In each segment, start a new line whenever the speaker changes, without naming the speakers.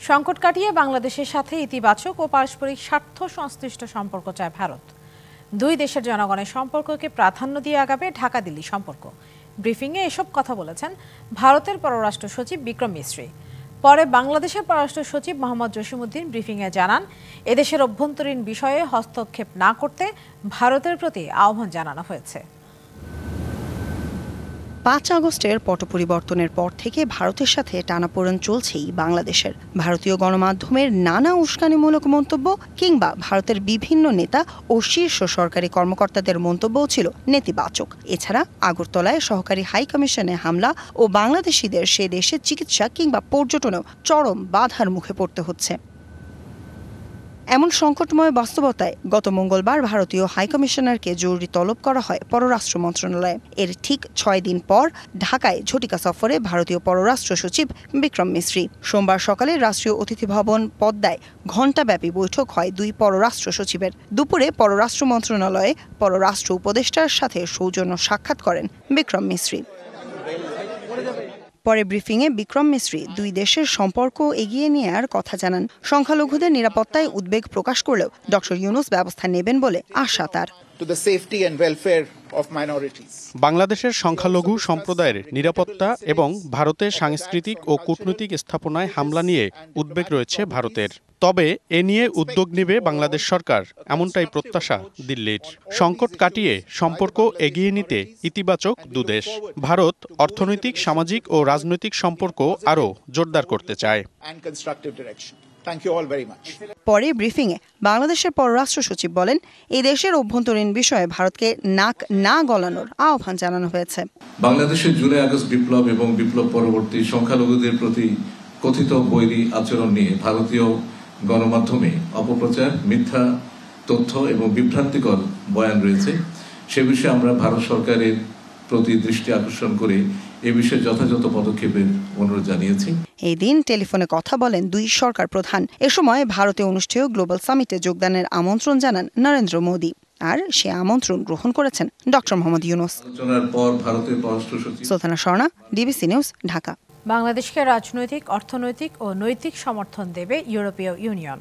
সংকট কাটিয়ে বাংলাদেশের সাথে ইতিবাচক ও পারস্পরিক স্বার্থ সংশ্লিষ্ট সম্পর্ক চায় ভারত। দুই দেশের জনগণের সম্পর্ককে প্রাধান্য দিয়ে আগাবে ঢাকা দিল্লি সম্পর্ক। ব্রিফিংয়ে এসব কথা বলেছেন ভারতের পররাষ্ট্র সচিব বিক্রম মিশ্রি। পরে বাংলাদেশের পররাষ্ট্র সচিব মোহাম্মদ জসিমউদ্দিন ব্রিফিংয়ে জানান, এদেশের অভ্যন্তরীণ বিষয়ে হস্তক্ষেপ না করতে ভারতের প্রতি আহ্বান জানানো হয়েছে।
৫ আগস্টের পট পরিবর্তনের পর থেকে ভারতের সাথে টানাপোড়েন চলছেই বাংলাদেশের। ভারতীয় গণমাধ্যমের নানা উস্কানিমূলক মন্তব্য কিংবা ভারতের বিভিন্ন নেতা ও শীর্ষ সরকারি কর্মকর্তাদের মন্তব্যও ছিল নেতিবাচক। এছাড়া আগরতলায় সহকারী হাই কমিশনে হামলা ও বাংলাদেশিদের সে দেশে চিকিৎসা কিংবা পর্যটনেও চরম বাধার মুখে পড়তে হচ্ছে। এমন সংকটময় বাস্তবতায় গত মঙ্গলবার ভারতীয় হাইকমিশনারকে জরুরি তলব করা হয় পররাষ্ট্র মন্ত্রণালয়ে। এর ঠিক ৬ দিন পর ঢাকায় ঝটিকা সফরে ভারতীয় পররাষ্ট্র সচিব বিক্রম মিশ্রি। সোমবার সকালে রাষ্ট্রীয় অতিথি ভবন পদ্মায় ঘণ্টাব্যাপী বৈঠক হয় দুই পররাষ্ট্র সচিবের। দুপুরে পররাষ্ট্র মন্ত্রণালয়ে পররাষ্ট্র উপদেষ্টার সাথে সৌজন্য সাক্ষাৎ করেন বিক্রম মিশ্রি। পরে ব্রিফিংয়ে বিক্রম মিশ্রি দুই দেশের সম্পর্ক এগিয়ে নেওয়ার কথা জানান। সংখ্যালঘুদের নিরাপত্তায় উদ্বেগ প্রকাশ করলেও ডক্টর ইউনূস ব্যবস্থা নেবেন বলে আশা তার।
বাংলাদেশের সংখ্যালঘু সম্প্রদায়ের নিরাপত্তা এবং ভারতের সাংস্কৃতিক ও কূটনৈতিক স্থাপনায় হামলা নিয়ে উদ্বেগ রয়েছে ভারতের। তবে এ নিয়ে উদ্যোগ নেবে বাংলাদেশ সরকার, এমনটাই প্রত্যাশা দিল্লির। সংকট কাটিয়ে সম্পর্ক এগিয়ে নিতে ইতিবাচক দুদেশ। ভারত অর্থনৈতিক, সামাজিক ও রাজনৈতিক সম্পর্ক আরও জোরদার করতে চায়।
পরে ব্রিফিংয়ে বাংলাদেশের পররাষ্ট্র সচিব বলেন, এই দেশের অভ্যন্তরীণ বিষয়ে ভারতকে নাক না গলানোর আহ্বান জানানো হয়েছে।
বাংলাদেশের জুলাই আগস্ট বিপ্লব এবং বিপ্লব পরবর্তী সংখ্যালঘুদের প্রতি কথিত বৈরী আচরণ নিয়ে ভারতীয় গণমাধ্যমে অপপ্রচার, মিথ্যা তথ্য এবং বিভ্রান্তিকর বয়ান রয়েছে। সে বিষয়ে আমরা ভারত সরকারের প্রতি দৃষ্টি আকর্ষণ করে এ বিষয়ে যথাযথ পদক্ষেপের অনুরোধ জানিয়েছি।
এই দিন টেলিফোনে কথা বলেন দুই সরকার প্রধান। এ সময় ভারতে অনুষ্ঠেয় গ্লোবাল সামিটে যোগদানের আমন্ত্রণ জানান নরেন্দ্র মোদী। আর সে আমন্ত্রণ গ্রহণ করেছেন ডক্টর মোহাম্মদ ইউনূস।
আলোচনার পর ভারতের পররাষ্ট্র সচিব
সুলতানা স্বর্ণা, ডিবিসি নিউজ, ঢাকা।
বাংলাদেশকে রাজনৈতিক, অর্থনৈতিক ও নৈতিক সমর্থন দেবে ইউরোপীয় ইউনিয়ন।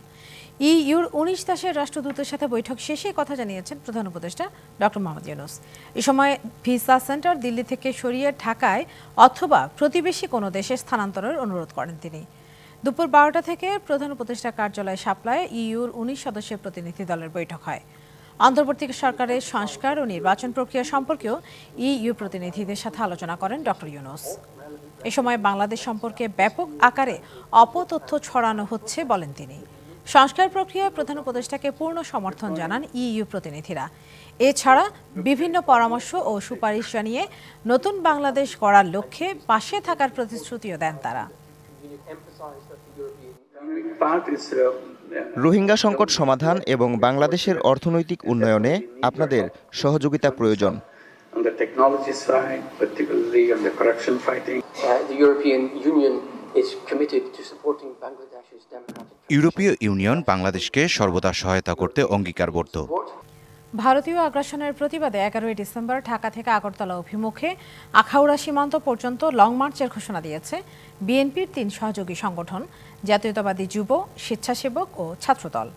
ইইউর ১৯ দেশের রাষ্ট্রদূতের সাথে বৈঠক শেষে কথা জানিয়েছেন প্রধান উপদেষ্টা ডক্টর মোহাম্মদ ইউনূস। এ সময় ভিসা সেন্টার দিল্লি থেকে সরিয়ে ঢাকায় অথবা প্রতিবেশী কোনো দেশে স্থানান্তরের অনুরোধ করেন তিনি। দুপুর ১২টা থেকে প্রধান উপদেষ্টা কার্যালয় শাপলায় ইইউর ১৯ সদস্যের প্রতিনিধি দলের বৈঠক হয়। অন্তর্বর্তী সরকারের সংস্কার ও নির্বাচন প্রক্রিয়া সম্পর্কেও ইইউ প্রতিনিধিদের সাথে আলোচনা করেন ডক্টর ইউনূস। এ সময় বাংলাদেশ সম্পর্কে ব্যাপক আকারে অপতথ্য ছড়ানো হচ্ছে বলেন তিনি। সংস্কার প্রক্রিয়ায় প্রধান উপদেষ্টাকে পূর্ণ সমর্থন জানান ইইউ প্রতিনিধিরা। এছাড়া বিভিন্ন পরামর্শ ও সুপারিশ জানিয়ে নতুন বাংলাদেশ গড়ার লক্ষ্যে পাশে থাকার প্রতিশ্রুতিও দেন তারা।
রোহিঙ্গা সংকট সমাধান এবং বাংলাদেশের অর্থনৈতিক উন্নয়নে আপনাদের সহযোগিতা প্রয়োজন।
ইউরোপীয় ইউনিয়ন বাংলাদেশকে সর্বদা সহায়তা করতে অঙ্গীকারবদ্ধ।
ভারতীয় আগ্রাসনের প্রতিবাদে ১১ই ডিসেম্বর ঢাকা থেকে আগরতলা অভিমুখে আখাউড়া সীমান্ত পর্যন্ত লং মার্চের ঘোষণা দিয়েছে বিএনপির ৩ সহযোগী সংগঠন, জাতীয়তাবাদী যুব, স্বেচ্ছাসেবক ও ছাত্রদল।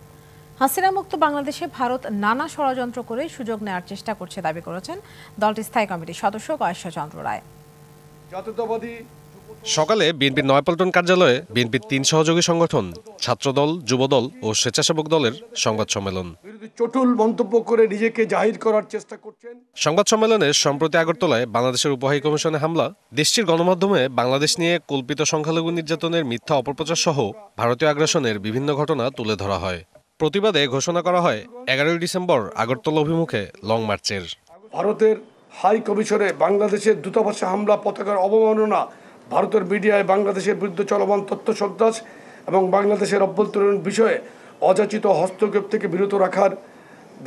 হাসিনা মুক্ত বাংলাদেশে ভারত নানা ষড়যন্ত্র করে সুযোগ নেওয়ার চেষ্টা করছে দাবি করেছেন দলটির স্থায়ী কমিটির সদস্য গয়েশ্বরচন্দ্র রায়।
সকালে বিএনপির নয়াপল্টন কার্যালয়ে বিএনপির ৩ সহযোগী সংগঠন, ছাত্রদল, যুবদল ও স্বেচ্ছাসেবক দলের সংবাদ সম্মেলন।
চটুল মন্তব্য করে নিজেকে জাহির করার চেষ্টা করছেন।
সংবাদ সম্মেলনে সম্প্রতি আগরতলায় বাংলাদেশের উপহাই কমিশনে হামলা, দেশটির গণমাধ্যমে বাংলাদেশ নিয়ে কল্পিত সংখ্যালঘু নির্যাতনের মিথ্যা অপপ্রচার সহ ভারতীয় আগ্রাসনের বিভিন্ন ঘটনা তুলে ধরা হয়। প্রতিবাদে ঘোষণা করা হয় ১১ই ডিসেম্বর আগরতলা অভিমুখে লং মার্চের।
ভারতের হাই কমিশনে বাংলাদেশের দূতাবাসে হামলা, পতাকার অবমাননা, ভারতের মিডিয়ায় বাংলাদেশের বিরুদ্ধে চলমান তথ্য সন্ত্রাস এবং বাংলাদেশের অভ্যন্তরীণ বিষয়ে অযাচিত হস্তক্ষেপ থেকে বিরত রাখার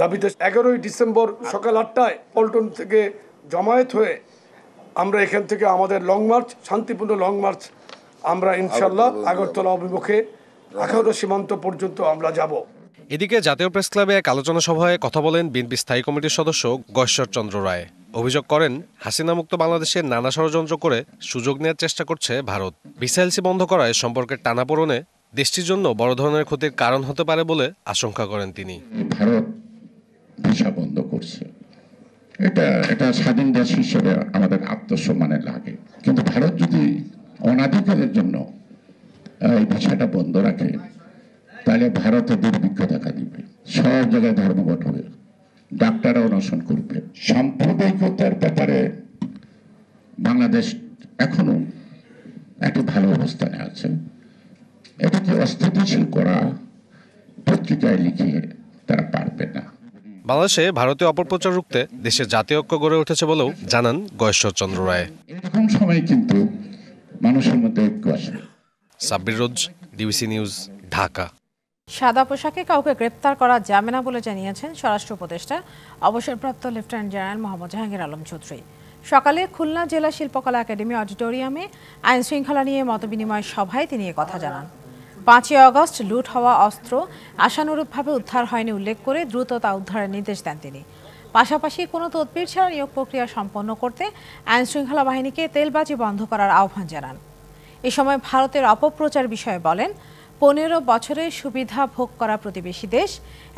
দাবিতে ১১ই ডিসেম্বর সকাল ৮টায় পল্টন থেকে জমায়েত হয়ে আমরা এখান থেকে আমাদের লং মার্চ, শান্তিপূর্ণ লং মার্চ আমরা ইনশাল্লাহ আগরতলা অভিমুখে আখাউড়া সীমান্ত পর্যন্ত আমরা যাব।
এদিকে জাতীয় প্রেস ক্লাবে এক আলোচনা সভায় কথা বলেন বিএনপি স্থায়ী কমিটির সদস্য গয়েশ্বরচন্দ্র রায়। অভিযোগ করেন, হাসিনা মুক্ত বাংলাদেশের নানা ষড়যন্ত্র করে সুযোগ নেওয়ার চেষ্টা করছে ভারত। ভিসা এলসি বন্ধ করায় সম্পর্কের টানাপোড়েনে দেশটির জন্য বড় ধরনের ক্ষতির কারণ হতে পারে বলে আশঙ্কা করেন তিনি।
ভারত ভিসা বন্ধ করছে, এটা স্বাধীন দেশ হিসেবে আমাদের আত্মসম্মানে লাগে, কিন্তু ভারত যদি অনাধিকারের জন্য এই ভিসাটা বন্ধ রাখে তাহলে ভারতে দুর্ভিক্ষ দেখা দিবে, সব জায়গায় ধর্মঘট হবে, ডাক্তাররা অনশন করবে। সাম্প্রদায়িকতার ব্যাপারে বাংলাদেশ এখনো একটা ভালো অবস্থানে আছে। এটাকে অস্থিতিশীল করা পত্রিকায় লিখিয়ে তারা পারবে না।
বাংলাদেশে ভারতীয় অপপ্রচার রুখতে দেশের জাতীয় ঐক্য গড়ে উঠেছে বলেও জানান গয়েশ্বর চন্দ্র রায়।
এরকম সময় কিন্তু মানুষের মধ্যে ঐক্য আসে।
সাব্বির রোজ, ডিবিসি নিউজ, ঢাকা।
সাদা পোশাকে কাউকে গ্রেপ্তার করা যাবে না বলে জানিয়েছেন স্বরাষ্ট্র উপদেষ্টা অবসরপ্রাপ্ত লেফটেন্যান্ট জেনারেল মোহাম্মদ জাহাঙ্গীর আলম চৌধুরী। সকালে খুলনা জেলা শিল্পকলা একাডেমি অডিটোরিয়ামে আইন শৃঙ্খলা নিয়ে মতবিনিময় সভায় তিনি কথা জানান। 5ই আগস্ট লুট হওয়া অস্ত্র আশানুরূপভাবে উদ্ধার হয়নি উল্লেখ করে দ্রুত তা উদ্ধারের নির্দেশ দেন তিনি। পাশাপাশি কোনো তদবির ছাড়া নিয়োগ প্রক্রিয়া সম্পন্ন করতে আইন শৃঙ্খলা বাহিনীকে তেলবাজি বন্ধ করার আহ্বান জানান। এ সময় ভারতের অপপ্রচার বিষয়ে বলেন, 15 বছরে সুবিধা ভোগ করা প্রতিবেশী দেশ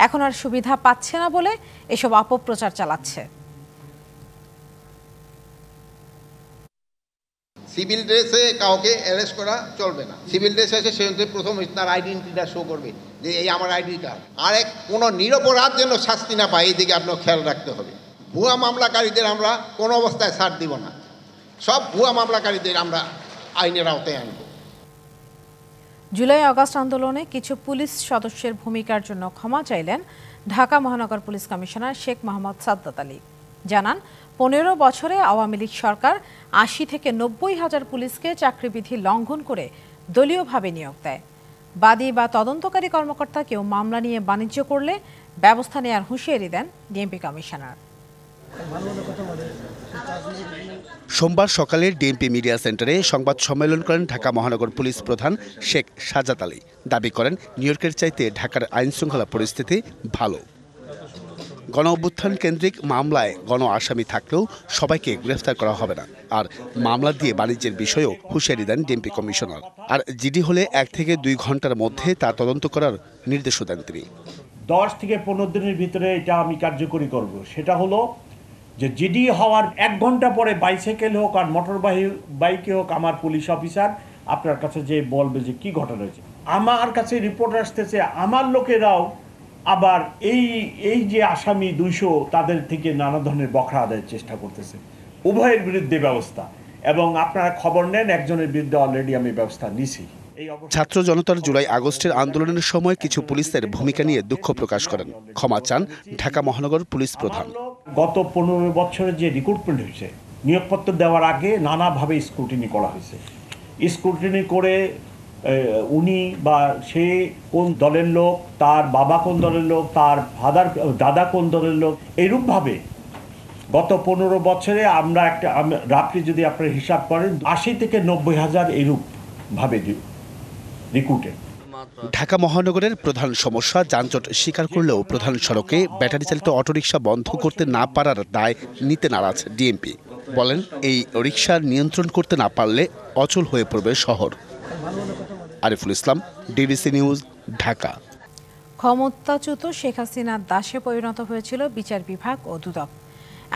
এখন আর সুবিধা পাচ্ছে না বলে এসব অপপ্রচার চালাচ্ছে।
সিভিল ড্রেসে কাউকে অ্যারেস্ট করা চলবে না। সিভিল ড্রেস আছে সে প্রথম তার আইডেন্টিটিটা শো করবে যে এই আমার আইডি কার্ড। আর কোনো নিরপরাধ যেন শাস্তি না পায়, এই দিকে আপনার খেয়াল রাখতে হবে। ভুয়া মামলাকারীদের আমরা কোনো অবস্থায় ছাড় দিব না, সব ভুয়া মামলাকারীদের আমরা আইনের আওতায় আনব।
জুলাই আগস্ট আন্দোলনে কিছু পুলিশ সদস্যের ভূমিকার জন্য ক্ষমা চাইলেন ঢাকা মহানগর পুলিশ কমিশনার শেখ মোহাম্মদ সাদ্দাত আলী। জানান, 15 বছরে আওয়ামী লীগ সরকার 80 থেকে 90 হাজার পুলিশকে চাকরিবিধি লঙ্ঘন করে দলীয়ভাবে নিয়োগ দেয়। বাদী বা তদন্তকারী কর্মকর্তা কেউ মামলা নিয়ে বাণিজ্য করলে ব্যবস্থা নেওয়ার হুঁশিয়ারি দেন ডিএমপি কমিশনার।
সোমবার সকালে ডিএমপি মিডিয়া সেন্টারে সংবাদ সম্মেলন করেন ঢাকা মহানগর পুলিশ প্রধান শেখ সাজ্জাদ আলী। দাবি করেন, নিউইয়র্কের চাইতে ঢাকার আইনশৃঙ্খলা পরিস্থিতি ভালো। গণ অভ্যুত্থান কেন্দ্রিক মামলায় গণ আসামি থাকলেও সবাইকে গ্রেফতার করা হবে না, আর মামলা দিয়ে বাণিজ্যের বিষয়েও হুঁশিয়ারি দেন ডিএমপি কমিশনার। আর জিডি হলে 1 থেকে 2 ঘন্টার মধ্যে তা তদন্ত করার নির্দেশও দেন তিনি।
10 থেকে 15 দিনের ভিতরে এটা আমি কার্যকরী করব। সেটা হলো যে জিডি হওয়ার 1 ঘন্টা পরে বাইসাইকেল হোক আর মোটর বাইকে হোক আমার পুলিশ অফিসার আপনার কাছে যে বলবে যে কি ঘটনা হয়েছে। আমার কাছে রিপোর্ট আসতেছে আমার লোকেরাও আবার এই যে আসামি 200 তাদের থেকে নানা ধরনের বখরা আদায়ের চেষ্টা করতেছে। উভয়ের বিরুদ্ধে ব্যবস্থা, এবং আপনারা খবর নেন একজনের বিরুদ্ধে অলরেডি আমি ব্যবস্থা নিছি।
ছাত্র জনতার জুলাই আগস্টের আন্দোলনের সময় কিছু পুলিশের ভূমিকা নিয়ে দুঃখ প্রকাশ করেন, ক্ষমা চান ঢাকা মহানগর পুলিশ প্রধান।
গত 15 বছরের যে রিক্রুটমেন্ট হয়েছে, নিয়োগপত্র দেওয়ার আগে নানাভাবে স্ক্রুটিনি করা হয়েছে। স্ক্রুটিনি করে উনি বা সে কোন দলের লোক, তার বাবা কোন দলের লোক, তার দাদা কোন দলের লোক, এইরূপভাবে গত 15 বছরে আমরা রাত্রি যদি আপনারা হিসাব করেন 80 থেকে 90 হাজার এইরূপভাবে রিক্রুটেড।
ঢাকা মহানগরের প্রধান সমস্যা যানজট স্বীকার করলেও প্রধান সড়কে ব্যাটারি চালিত অটোরিকশা বন্ধ করতে না পারার দায় নিতে নারাজ ডিএমপি। বলেন, এই রিকশা নিয়ন্ত্রণ করতে না পারলে অচল হয়ে পড়বে শহর। Ariful Islam, DBC news, Dhaka.
ক্ষমতাচ্যুত শেখ হাসিনার দাসে পরিণত হয়েছিল বিচার বিভাগ ও দুদক,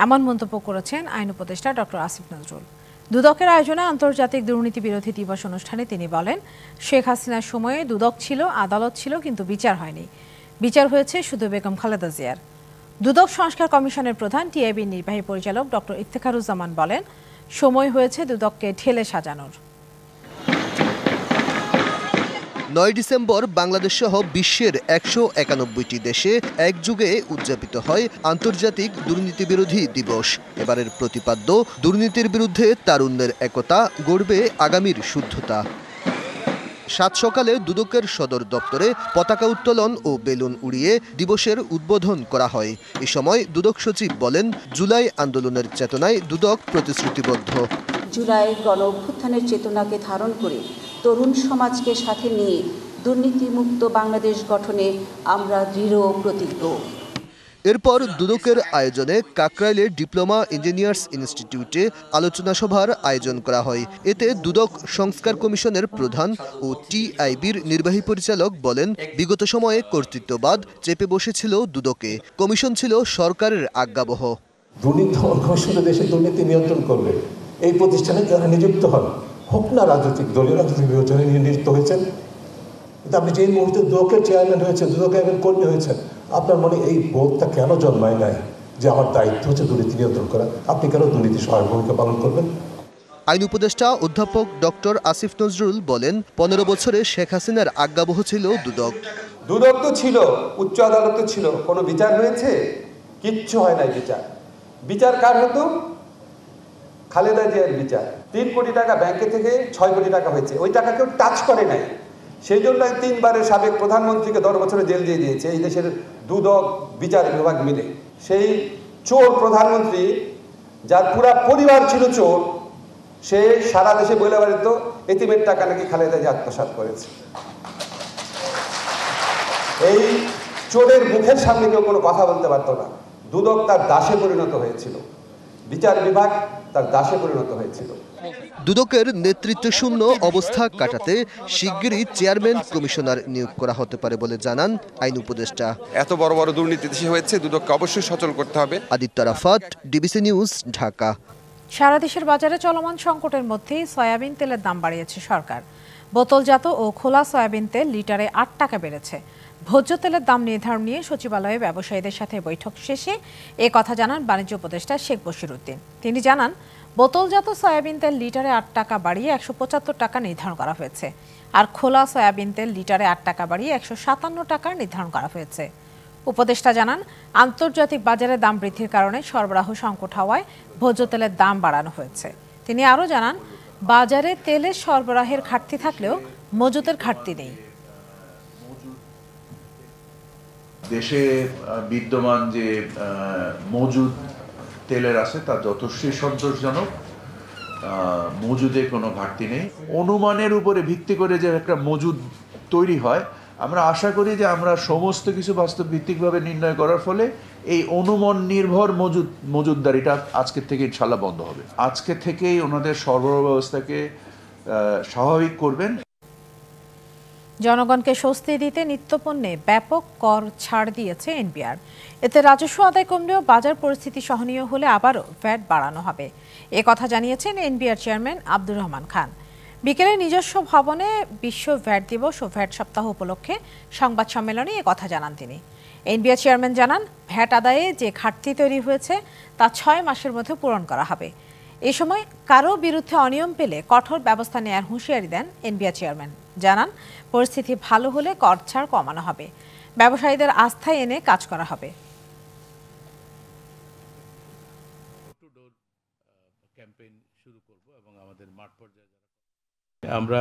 এমন মন্তব্য করেছেন আইন উপদেষ্টা ডক্টর আসিফ নজরুল। দুদকের আয়োজনে আন্তর্জাতিক দুর্নীতি বিরোধী দিবস অনুষ্ঠানে তিনি বলেন, শেখ হাসিনার সময়ে দুদক ছিল, আদালত ছিল, কিন্তু বিচার হয়নি। বিচার হয়েছে শুধু বেগম খালেদা জিয়ার। দুদক সংস্কার কমিশনের প্রধান টিআইবির নির্বাহী পরিচালক ডক্টর ইফতেখারুজ্জামান বলেন, সময় হয়েছে দুদককে ঢেলে সাজানোর।
9 ডিসেম্বর বাংলাদেশ সহ বিশ্বের 191টি দেশে একযোগে উদযাপিত হয় আন্তর্জাতিক দুর্নীতি বিরোধী দিবস। এবারের প্রতিপাদ্য দুর্নীতির বিরুদ্ধে তারুণ্যের একতা, গড়বে আগামীর শুদ্ধতা। 7 সকালে দুদকের সদর দপ্তরে পতাকা উত্তোলন ও বেলুন উড়িয়ে দিবসের উদ্বোধন করা হয়। এ সময় দুদক সচিব বলেন, জুলাই আন্দোলনের চেতনায় দুদক প্রতিশ্রুতিবদ্ধ।
জুলাইয়ের গণ অভ্যুত্থানের চেতনাকে ধারণ করে তরুণ সমাজকে সাথে নিয়ে দুর্নীতিমুক্ত বাংলাদেশ গঠনে আমরা দৃঢ় প্রতিজ্ঞ।
এরপর দুদকের আয়োজনে কাকরাইলের ডিপ্লোমা ইঞ্জিনিয়ার্স ইনস্টিটিউটে আলোচনা সভার আয়োজন করা হয়। এতে দুদক সংস্কার কমিশনের প্রধান ও টিআইবির নির্বাহী পরিচালক বলেন, বিগত সময়ে কর্তৃত্ববাদ চেপে বসেছিল দুদকে। কমিশন ছিল সরকারের আজ্ঞাবহ।
দুর্নীতি দমন কমিশন দেশের দুর্নীতি নিয়ন্ত্রণ করবে। এই প্রতিষ্ঠানে যারা নিযুক্ত হন, হোক না রাজনৈতিক দলীয় রাজনৈতিক বিবেচনায় নিযুক্ত হয়েছেন, কিন্তু আপনি যে মুহূর্তে দুদকের চেয়ারম্যান হয়েছেন, দুদকের একজন কর্মী হয়েছেন, আপনার মনে এই বোধটা কেন জন্মায় নাই যে আমার দায়িত্ব হচ্ছে দুর্নীতি নিয়ন্ত্রণ করা? আপনি কেন দুর্নীতি সহায়ক ভূমিকা পালন করবেন?
আইন উপদেষ্টা অধ্যাপক ডক্টর আসিফ নজরুল বলেন, 15 বছরে শেখ হাসিনার আজ্ঞাবহ ছিল দুদক।
দুদক তো ছিল, উচ্চ আদালত ছিল, কোনো বিচার হয়েছে? কিচ্ছু হয় নাই বিচার। বিচার কার হতো? খালেদা জিয়ার বিচার। 3 কোটি টাকা ব্যাংকে থেকে 6 কোটি টাকা হয়েছে, ওই টাকা কেউ টাচ করে নাই। সেই জন্য 3 বারের সাবেক প্রধানমন্ত্রীকে 10 বছরে জেল দিয়ে দিয়েছে এই দেশের দুদক বিচার বিভাগ মিলে। সেই চোর প্রধানমন্ত্রী, যার পুরা পরিবার ছিল চোর, সে সারা দেশে বলে বেড়াতো এতিমের টাকা নাকি খালেদা জিয়া আত্মসাৎ করেছে। এই চোরের মুখের সামনে কেউ কোনো কথা বলতে পারতো না। দুদক তার দাসে পরিণত হয়েছিল, বিচার বিভাগ তার দাসে পরিণত হয়েছিল।
দুদকের নেতৃত্ব শূন্য অবস্থা কাটাতে শিগগিরই চেয়ারম্যান কমিশনার নিয়োগ করা হতে পারে বলে জানান আইন উপদেষ্টা।
এত বড় বড় দুর্নীতি দেশে হয়েছে, দুদককে অবশ্যই সচল করতে হবে।
Aditya Rafat, DBC news, Dhaka.
সারা দেশের বাজারে চলমান সংকটের মধ্যেই সয়াবিন তেলের দাম বাড়িয়েছে সরকার। বোতলজাত ও খোলা সয়াবিন তেল লিটারে 8 টাকা বেড়েছে। ভোজ্য তেলের দাম নির্ধারণ নিয়ে সচিবালয়ে ব্যবসায়ীদের সাথে বৈঠক শেষে এ কথা জানান বাণিজ্য উপদেষ্টা শেখ বশিরউদ্দিন। তিনি জানান, বোতলজাত সয়াবিন তেল লিটারে 8 টাকা বাড়িয়ে 175 টাকা নির্ধারণ করা হয়েছে, আর খোলা সয়াবিন তেল লিটারে 8 টাকা বাড়িয়ে 157 টাকা নির্ধারণ করা হয়েছে। উপদেষ্টা জানান, আন্তর্জাতিক বাজারে দাম বৃদ্ধির কারণে সরবরাহ সংকট হওয়ায় ভোজ্য তেলের দাম বাড়ানো হয়েছে। তিনি আরও জানান, বাজারে তেলের সরবরাহের ঘাটতি থাকলেও মজুতের ঘাটতি নেই।
দেশে বিদ্যমান যে মজুদ তেলের আছে তা যথেষ্ট সন্তোষজনক, মজুদে কোনো ঘাটতি নেই। অনুমানের উপরে ভিত্তি করে যে একটা মজুদ তৈরি হয়, আমরা আশা করি যে আমরা সমস্ত কিছু বাস্তব ভিত্তিকভাবে নির্ণয় করার ফলে এই অনুমান নির্ভর মজুদদারিটা আজকের থেকে ইনশাল্লাহ বন্ধ হবে। আজকে থেকেই ওনাদের সরবরাহ ব্যবস্থাকে স্বাভাবিক করবেন।
জনগণকে স্বস্তি দিতে নিত্যপণ্যে ব্যাপক কর ছাড় দিয়েছে এনবিআর। এতে রাজস্ব আদায় কমলেও বাজার পরিস্থিতি সহনীয় হলে আবারও ভ্যাট বাড়ানো হবে, এ কথা জানিয়েছেন এনবিআর চেয়ারম্যান আব্দুর রহমান খান। বিকেলে নিজস্ব ভবনে বিশ্ব ভ্যাট দিবস ও ভ্যাট সপ্তাহ উপলক্ষে সংবাদ সম্মেলনে এ কথা জানান তিনি। এনবিআর চেয়ারম্যান জানান, ভ্যাট আদায়ে যে ঘাটতি তৈরি হয়েছে তা 6 মাসের মধ্যে পূরণ করা হবে। এ সময় কারো বিরুদ্ধে অনিয়ম পেলে কঠোর ব্যবস্থা নেওয়ার হুঁশিয়ারি দেন এনবিআর চেয়ারম্যান। জানান, পরিস্থিতি ভালো হলে কর ছাড় কমানো হবে, ব্যবসায়ীদের আস্থায় এনে কাজ করা হবে।
আমরা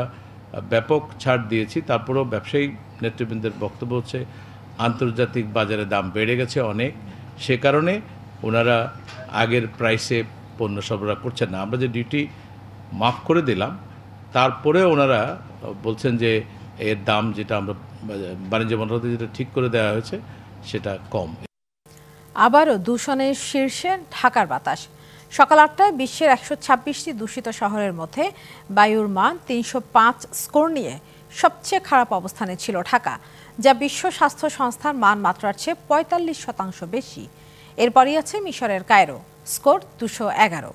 ব্যাপক ছাড় দিয়েছি, তারপরেও ব্যবসায়ী নেতৃবৃন্দের বক্তব্য হচ্ছে আন্তর্জাতিক বাজারে দাম বেড়ে গেছে অনেক, সে কারণে ওনারা আগের প্রাইসে পণ্য সরবরাহ করছেন না। আমরা যে ডিউটি মাফ করে দিলাম, তারপরে ওনারা বলছেন যে এর দাম যেটা আমরা বাণিজ্য মন্ত্রণালয় যেটা ঠিক করে দেওয়া হয়েছে সেটা কম।
আবারও দূষণের শীর্ষে ঢাকার বাতাস। সকাল 8টায় বিশ্বের 126টি দূষিত শহরের মধ্যে বায়ুর মান 305 স্কোর নিয়ে সবচেয়ে খারাপ অবস্থানে ছিল ঢাকা, যা বিশ্ব স্বাস্থ্য সংস্থার মান মাত্রার চেয়ে 45% বেশি। এরপরই আছে মিশরের কায়রো, স্কোর 211।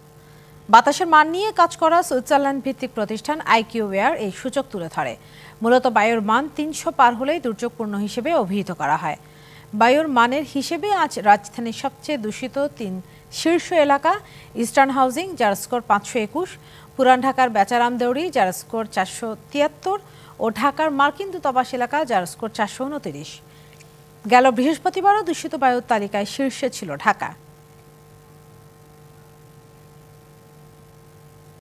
বাতাসের মান নিয়ে কাজ করা সুইজারল্যান্ড ভিত্তিক প্রতিষ্ঠান আইকিউওয়্যার এই সূচক তুলে ধরে। মূলত বায়ুর মান 300 পার হলেই দুর্যোগপূর্ণ হিসেবে অভিহিত করা হয়। বায়ুর মানের হিসেবে আজ রাজধানীর সবচেয়ে দূষিত 3 শীর্ষ এলাকা ইস্টার্ন হাউজিং, যার স্কোর 521, পুরান ঢাকার বেচারামদেউরি, যার স্কোর 473 ও ঢাকার মার্কিন দূতাবাস এলাকা, যার স্কোর 429। গেল বৃহস্পতিবারও দূষিত বায়ুর তালিকায় শীর্ষে ছিল ঢাকা।